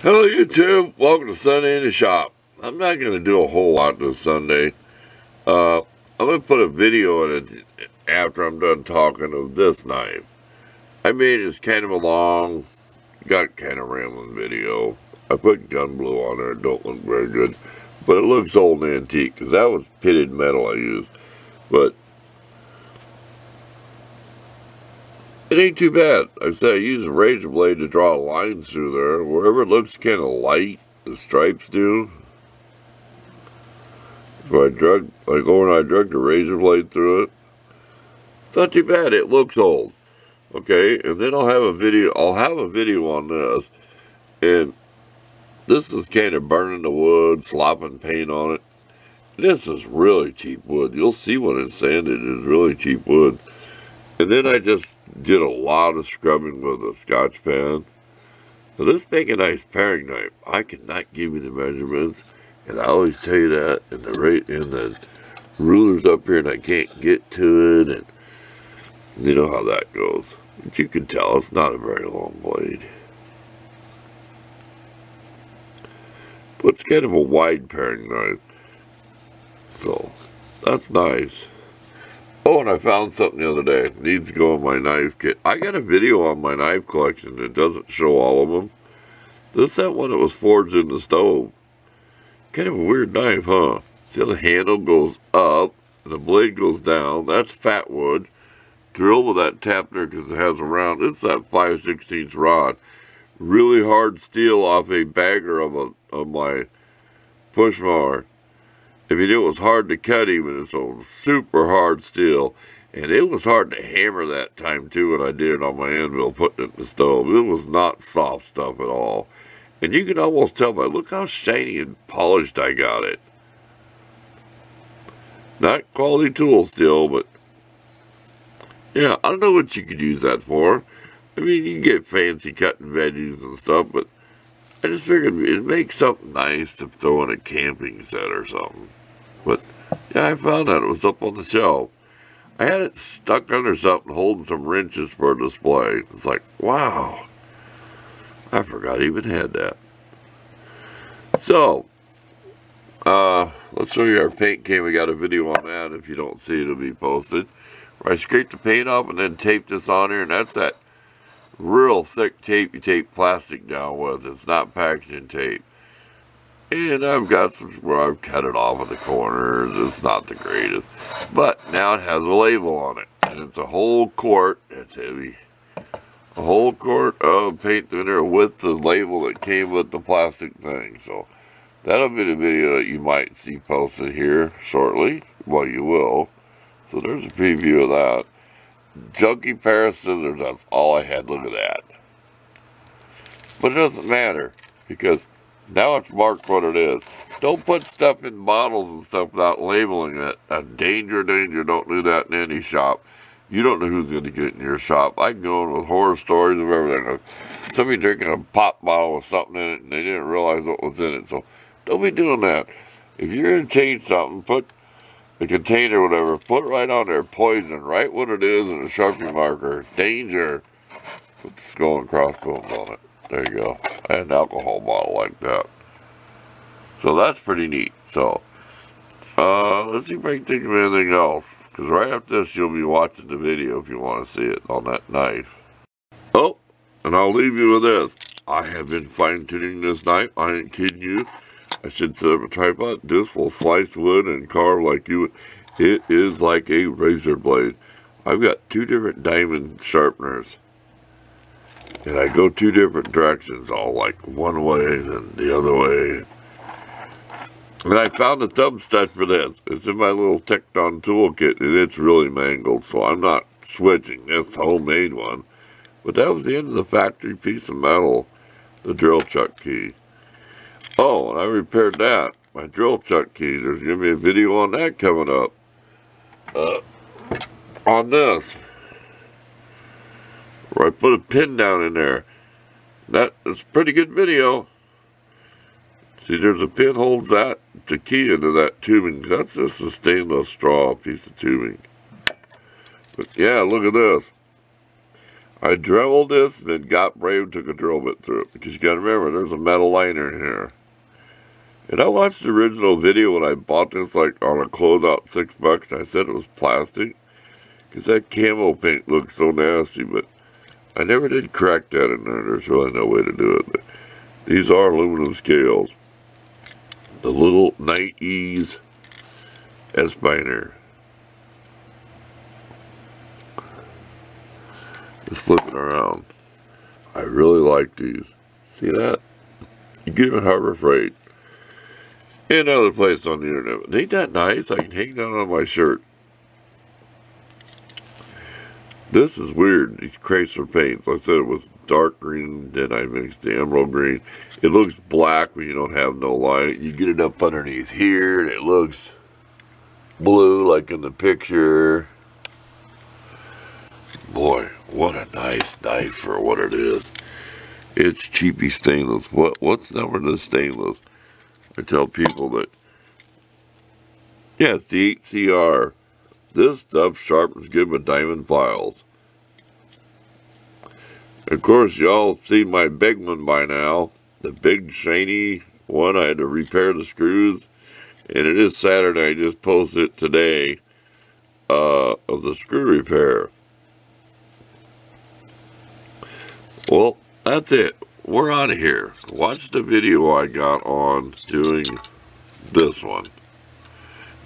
Hello YouTube, welcome to Sunday in the Shop. I'm not going to do a whole lot this Sunday. I'm going to put a video in it after I'm done talking of this knife. I made this kind of a long, got kind of rambling video. I put gun blue on there, it don't look very good. But it looks old and antique, because that was pitted metal I used. But it ain't too bad. Like I said, I use a razor blade to draw lines through there. Wherever it looks kind of light, the stripes do. So I drug the razor blade through it. It's not too bad. It looks old. Okay, and then I'll have a video on this. And this is kind of burning the wood, slopping paint on it. This is really cheap wood. You'll see when it's sanded, it's really cheap wood. And then I just did a lot of scrubbing with a Scotch pen. So this make a nice paring knife. I cannot give you the measurements, and I always tell you that. And the ruler's up here, and I can't get to it, and you know how that goes. But you can tell it's not a very long blade. But it's kind of a wide paring knife, so that's nice. Oh, and I found something the other day. It needs to go in my knife kit. I got a video on my knife collection. It doesn't show all of them. That one that was forged in the stove. Kind of a weird knife, huh? See how the handle goes up and the blade goes down. That's fat wood. Drilled with that tap there because it has a round. It's that 5/16 rod. Really hard steel off a bagger of my push mower. If you knew it was hard to cut even, it's a super hard steel. And it was hard to hammer that time too when I did it on my anvil, putting it in the stove. It was not soft stuff at all. And you can almost tell by, look how shiny and polished I got it. Not quality tool still, but yeah, I don't know what you could use that for. I mean, you can get fancy cutting veggies and stuff, but I just figured it'd make something nice to throw in a camping set or something. But, yeah, I found that. It was up on the shelf. I had it stuck under something holding some wrenches for a display. It's like, wow. I forgot I even had that. So, let's show you our paint can. We got a video on that. If you don't see it, it'll be posted. Where I scraped the paint off and then taped this on here, and that's that real thick tape you tape plastic down with. It's not packaging tape. And I've got some where I've cut it off at the corners. It's not the greatest. But now it has a label on it. And it's a whole quart. It's heavy. A whole quart of paint in there with the label that came with the plastic thing. So that'll be the video that you might see posted here shortly. Well, you will. So there's a preview of that. Junky pair of scissors, that's all I had. Look at that. But it doesn't matter, because now it's marked what it is. Don't put stuff in bottles and stuff without labeling it. Danger, danger, don't do that in any shop. You don't know who's going to get in your shop. I can go in with horror stories of everything. Somebody drinking a pop bottle with something in it and they didn't realize what was in it. So don't be doing that. If you're going to change something, put the container or whatever, put it right on there, poison, right what it is, and a Sharpie marker, danger, put the skull and crossbones on it. There you go. I had an alcohol bottle like that. So that's pretty neat. So, let's see if I can think of anything else, because right after this, you'll be watching the video if you want to see it on that knife. Oh, and I'll leave you with this. I have been fine-tuning this knife. I ain't kidding you. I should set up a tripod. This will slice wood and carve like you. It is like a razor blade. I've got 2 different diamond sharpeners. And I go 2 different directions, all like one way and the other way. And I found a thumb stud for this. It's in my little Tecton toolkit, and it's really mangled, so I'm not switching. It's a homemade one. But that was the end of the factory piece of metal, the drill chuck key. Oh, and I repaired that. My drill chuck key. There's going to be a video on that coming up. On this. Where I put a pin down in there. That is a pretty good video. See, there's a pin holds that, the key into that tubing. That's just a stainless straw piece of tubing. But yeah, look at this. I drilled this and then got brave and took a drill bit through it. Because you gotta remember, there's a metal liner in here. And I watched the original video when I bought this like on a closeout $6. I said it was plastic. Because that camo paint looks so nasty, but I never did crack that in there. There's really no way to do it. But these are aluminum scales. The little Night Ease S-Biner. Just flipping around. I really like these. See that? You get them at Harbor Freight. And other place on the internet. Ain't that nice? I can hang that on my shirt. This is weird. These Chrysler paints. Like I said, it was dark green. Then I mixed the emerald green. It looks black when you don't have no light. You get it up underneath here and it looks blue like in the picture. Boy, what a nice knife for what it is. It's cheapy stainless. What's the number of this stainless? I tell people that, yeah, it's the 8CR. This stuff sharpens good with diamond files. Of course, y'all seen my big one by now. The big shiny one. I had to repair the screws. And it is Saturday. I just posted it today of the screw repair. Well, that's it. We're out of here. Watch the video I got on doing this one.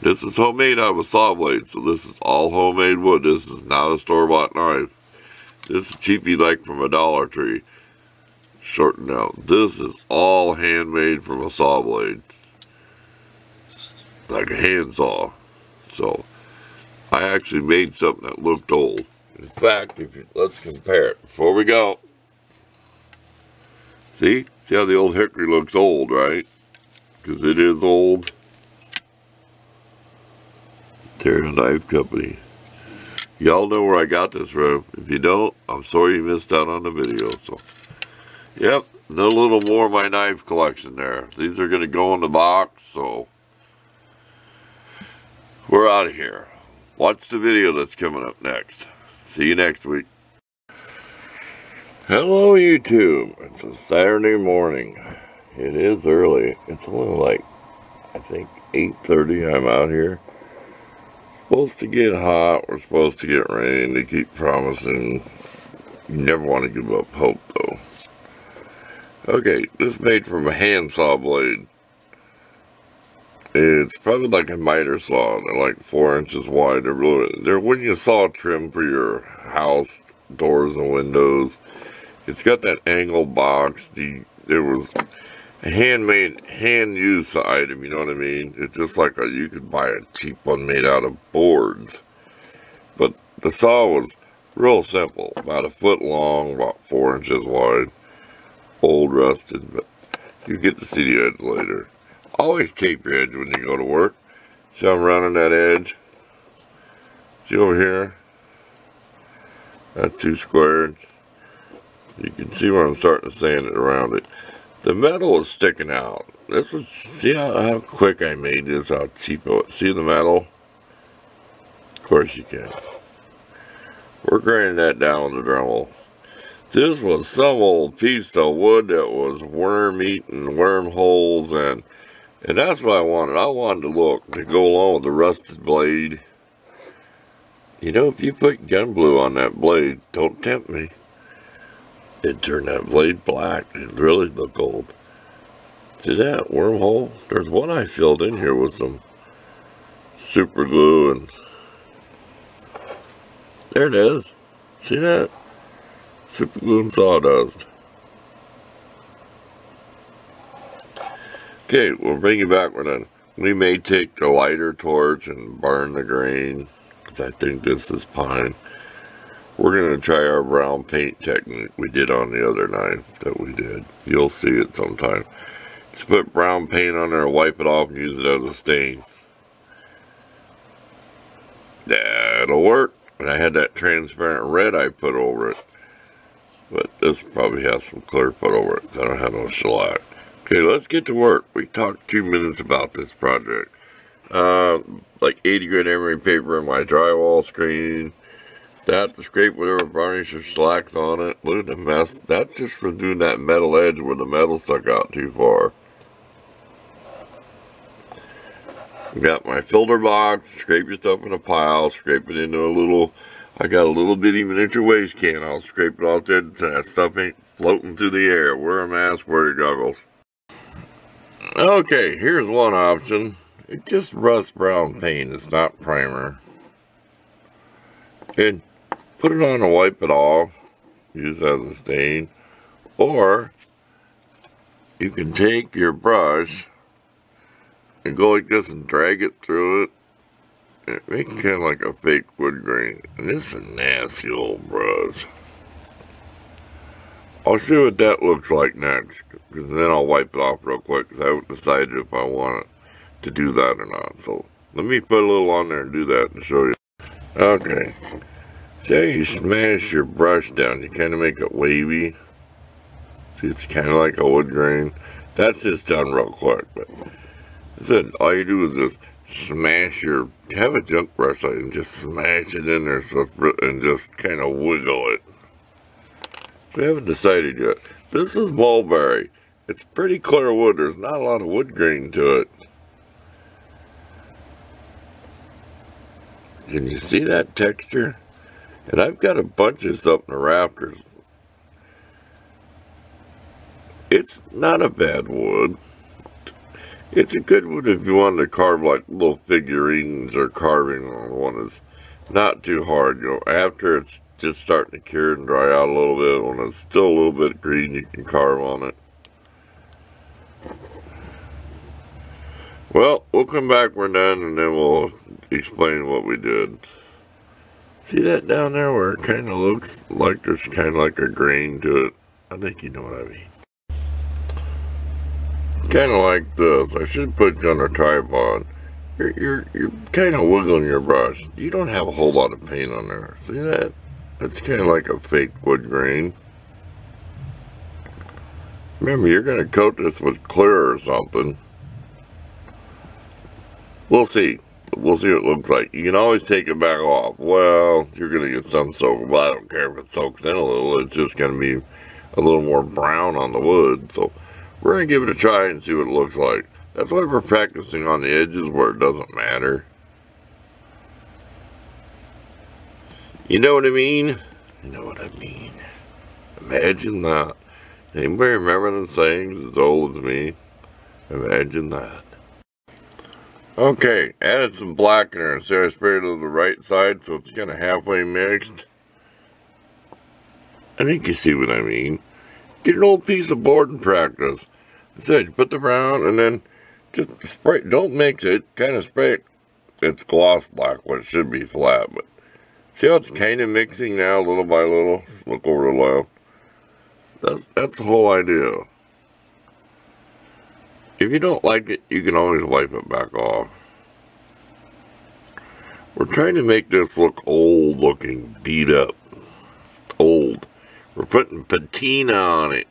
This is homemade out of a saw blade, so this is all homemade wood. This is not a store-bought knife. This is cheapy like from a Dollar Tree. Shortened out. This is all handmade from a saw blade. Like a handsaw. So, I actually made something that looked old. In fact, let's compare it. Before we go. See? See how the old hickory looks old, right? Because it is old. Terra Knife Company. Y'all know where I got this from. If you don't, I'm sorry you missed out on the video. So, yep, a little more of my knife collection there. These are going to go in the box, so we're out of here. Watch the video that's coming up next. See you next week. Hello, YouTube. It's a Saturday morning. It is early. It's only like, I think, 8:30. I'm out here. Supposed to get hot, we're supposed to get rain. They keep promising. You never want to give up hope, though. Okay, this is made from a handsaw blade. It's probably like a miter saw. They're like 4 inches wide. They're when you saw trim for your house, doors and windows. It's got that angle box. There was a handmade, hand-use item, you know what I mean? It's just like you could buy a cheap one made out of boards. But the saw was real simple. About a foot long, about 4 inches wide. Old, rusted, but you get to see the edge later. Always tape your edge when you go to work. See I'm running that edge? See over here? That's 2 squared. You can see where I'm starting to sand it around it. The metal is sticking out. This is, see how quick I made this, how cheap it was. See the metal? Of course you can. We're grinding that down with the Dremel. This was some old piece of wood that was worm-eaten, wormholes, and that's what I wanted. I wanted to go along with the rusted blade. You know, if you put gun blue on that blade, don't tempt me. It'd turn that blade black. It'd really look old. See that wormhole? There's one I filled in here with some super glue, and there it is. See that? Super glue and sawdust. Okay, we'll bring you back when done. We may take a lighter torch and burn the grain, because I think this is pine. We're going to try our brown paint technique we did on the other knife that we did. You'll see it sometime. Just put brown paint on there, wipe it off, and use it as a stain. That'll work. And I had that transparent red I put over it. But this probably has some clear put over it. I don't have no shellac. Okay, let's get to work. We talked 2 minutes about this project. Like 80 grit emery paper in my drywall screen. that to scrape whatever varnish or slacks on it. Look at the mess. That's just from doing that metal edge where the metal stuck out too far. Got my filter box. Scrape your stuff in a pile. Scrape it into a little. I got a little bitty miniature waste can. I'll scrape it out there. That stuff ain't floating through the air. Wear a mask. Wear your goggles. Okay, here's one option. It's just rust brown paint. It's not primer. And put it on and wipe it off. Use as a stain. Or you can take your brush and go like this and drag it through it. And make it kind of like a fake wood grain. And this is a nasty old brush. I'll show you what that looks like next. Because then I'll wipe it off real quick. Because I haven't decided if I want to do that or not. So let me put a little on there and do that and show you. Okay. See, you smash your brush down. You kind of make it wavy. See, it's kind of like a wood grain. That's just done real quick. But I said, all you do is just smash your, have a junk brush and just smash it in there so and just kind of wiggle it. We haven't decided yet. This is mulberry. It's pretty clear wood. There's not a lot of wood grain to it. Can you see that texture? And I've got a bunch of stuff in the rafters. It's not a bad wood. It's a good wood if you want to carve like little figurines or carving on one. It's not too hard. You know, after it's just starting to cure and dry out a little bit, when it's still a little bit green, you can carve on it. Well, we'll come back when we're done and then we'll explain what we did. See that down there where it kind of looks like there's kind of like a grain to it? I think you know what I mean. Kind of like this. I should put you on a tripod. You're kind of wiggling your brush. You don't have a whole lot of paint on there. See that? It's kind of like a fake wood grain. Remember, you're going to coat this with clear or something. We'll see. We'll see what it looks like. You can always take it back off. Well, you're going to get some soak, but I don't care if it soaks in a little. It's just going to be a little more brown on the wood. So we're going to give it a try and see what it looks like. That's why we're practicing on the edges where it doesn't matter. You know what I mean? You know what I mean. Imagine that. Anybody remember them sayings as old as me? Imagine that. Okay, added some blackener. So I sprayed it to the right side so it's kind of halfway mixed. I think you see what I mean. Get an old piece of board and practice. I said, you put the brown and then just spray. Don't mix it. Kind of spray it. It's gloss black, but it should be flat. But see how it's kind of mixing now, little by little. Just look over the left. That's the whole idea. If you don't like it, you can always wipe it back off. We're trying to make this look old looking, beat up. Old. We're putting patina on it.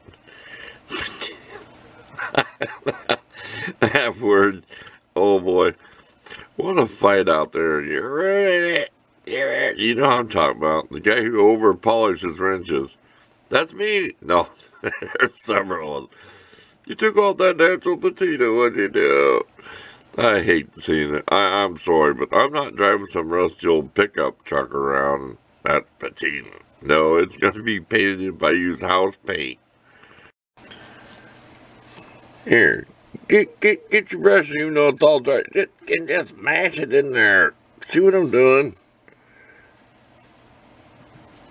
That word, oh boy. What a fight out there. You're ruining it. You know what I'm talking about. The guy who over polishes wrenches. That's me. No, there's several of them. You took off that natural patina, what'd you do? I hate seeing it. I'm sorry, but I'm not driving some rusty old pickup truck around and that's patina. No, it's going to be painted if I use house paint. Here, get your brush, even though it's all dry. Just mash it in there. See what I'm doing?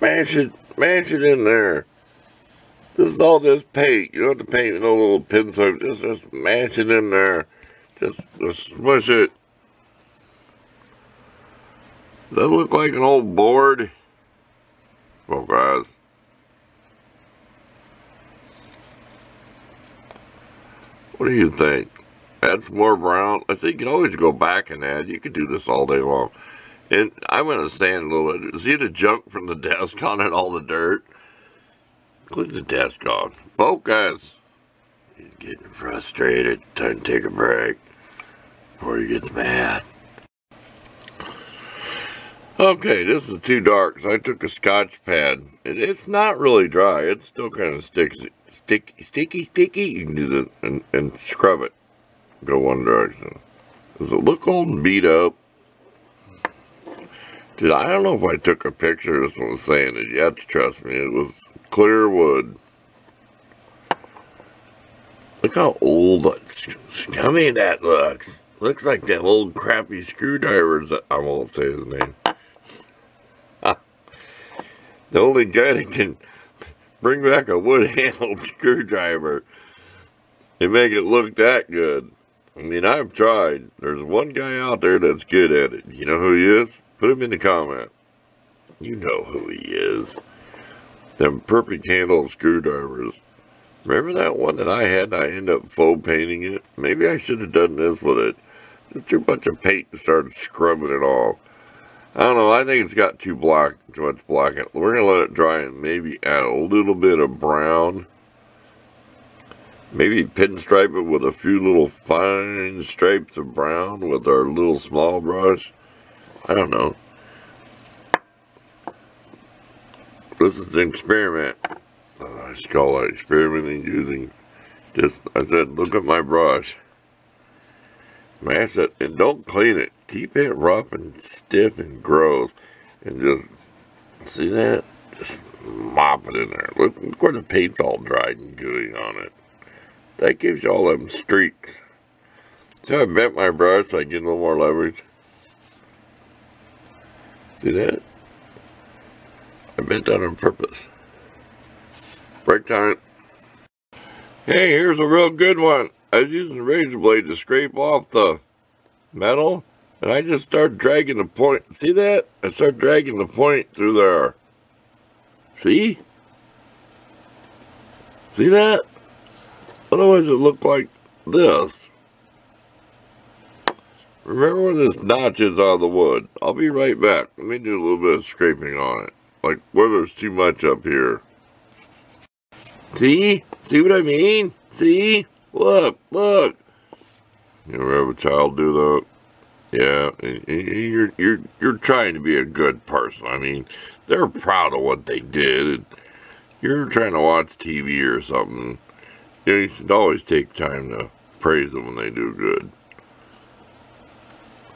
Mash it in there. This is all just paint. You don't have to paint with no little pincer. Just mash it in there. Just smush it. Does that look like an old board? Well, guys. What do you think? Add some more brown. I think you can always go back and add. You could do this all day long. And I'm going to sand a little bit. See the junk from the desk on it, all the dirt? Clean the desk off. Focus. He's getting frustrated. Time to take a break before he gets mad. Okay, this is too dark, so I took a Scotch pad. It's not really dry. It's still kind of sticky. You can do this and scrub it. Go one direction. Does it look old and beat up? Dude, I don't know if I took a picture of this one saying it. You have to trust me. It was clear wood. Look how old, scummy that looks. Looks like that old crappy screwdrivers that I won't say his name. The only guy that can bring back a wood-handled screwdriver and make it look that good. I mean, I've tried. There's one guy out there that's good at it. You know who he is? Put him in the comment. You know who he is. Them perfect handled screwdrivers. Remember that one that I had and I ended up faux painting it? Maybe I should have done this with it. Just threw a bunch of paint and started scrubbing it off. I don't know, I think it's got too much black in it. We're going to let it dry and maybe add a little bit of brown. Maybe pinstripe it with a few little fine stripes of brown with our little small brush. I don't know. This is an experiment. I just call it experimenting using just, I said, look at my brush. Mash it and don't clean it. Keep it rough and stiff and gross. And just, see that? Just mop it in there. Look where the paint's all dried and gooey on it. That gives you all them streaks. So I bent my brush so I get a little more leverage. See that? I bent that on purpose. Break time. Hey, here's a real good one. I was using the razor blade to scrape off the metal, and I just started dragging the point. See that? I started dragging the point through there. See? See that? Otherwise it looked like this. Remember where this notch is on the wood. I'll be right back. Let me do a little bit of scraping on it. Like where there's too much up here. See? See what I mean? See? Look, look. You ever have a child do that? Yeah, you're trying to be a good person. I mean, they're proud of what they did. And you're trying to watch TV or something. You should always take time to praise them when they do good.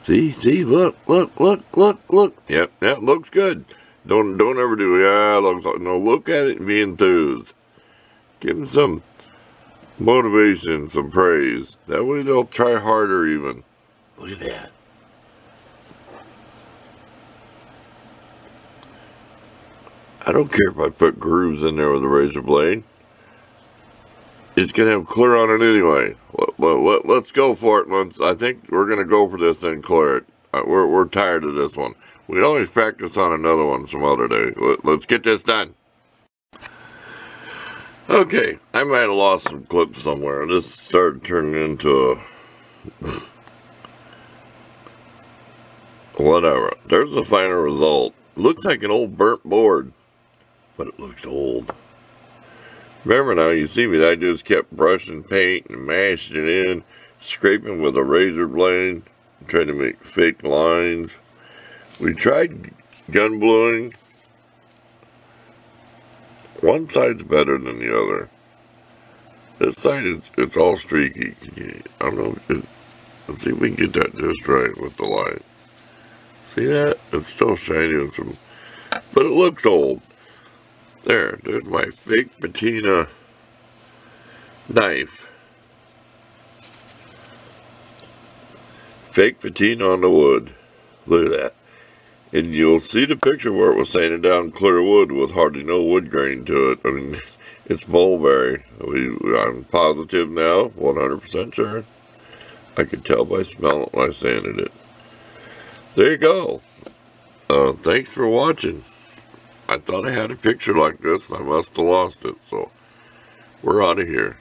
See, look. Yep, that looks good. Don't ever do, yeah, it looks like, no, look at it and be enthused. Give them some motivation, some praise. That way they'll try harder even. Look at that. I don't care if I put grooves in there with a razor blade. It's going to have clear on it anyway. Let's go for it. I think we're going to go for this and clear it. We're tired of this one. We can always practice on another one some other day. Let's get this done. Okay, I might have lost some clips somewhere. This started turning into a... whatever. There's the final result. Looks like an old burnt board, but it looks old. Remember now, you see me, I just kept brushing paint and mashing it in, scraping with a razor blade, trying to make fake lines. We tried gun bluing. One side's better than the other. This side, it's all streaky. I don't know, let's see if we can get that just right with the light. See that? It's still shiny with some, but it looks old. There's my fake patina knife. Fake patina on the wood. Look at that. And you'll see the picture where it was sanded down clear wood with hardly no wood grain to it. I mean, it's Mulberry. I'm positive now, 100% sure. I could tell by smelling it when I sanded it. There you go. Thanks for watching. I thought I had a picture like this, and I must have lost it, so we're out of here.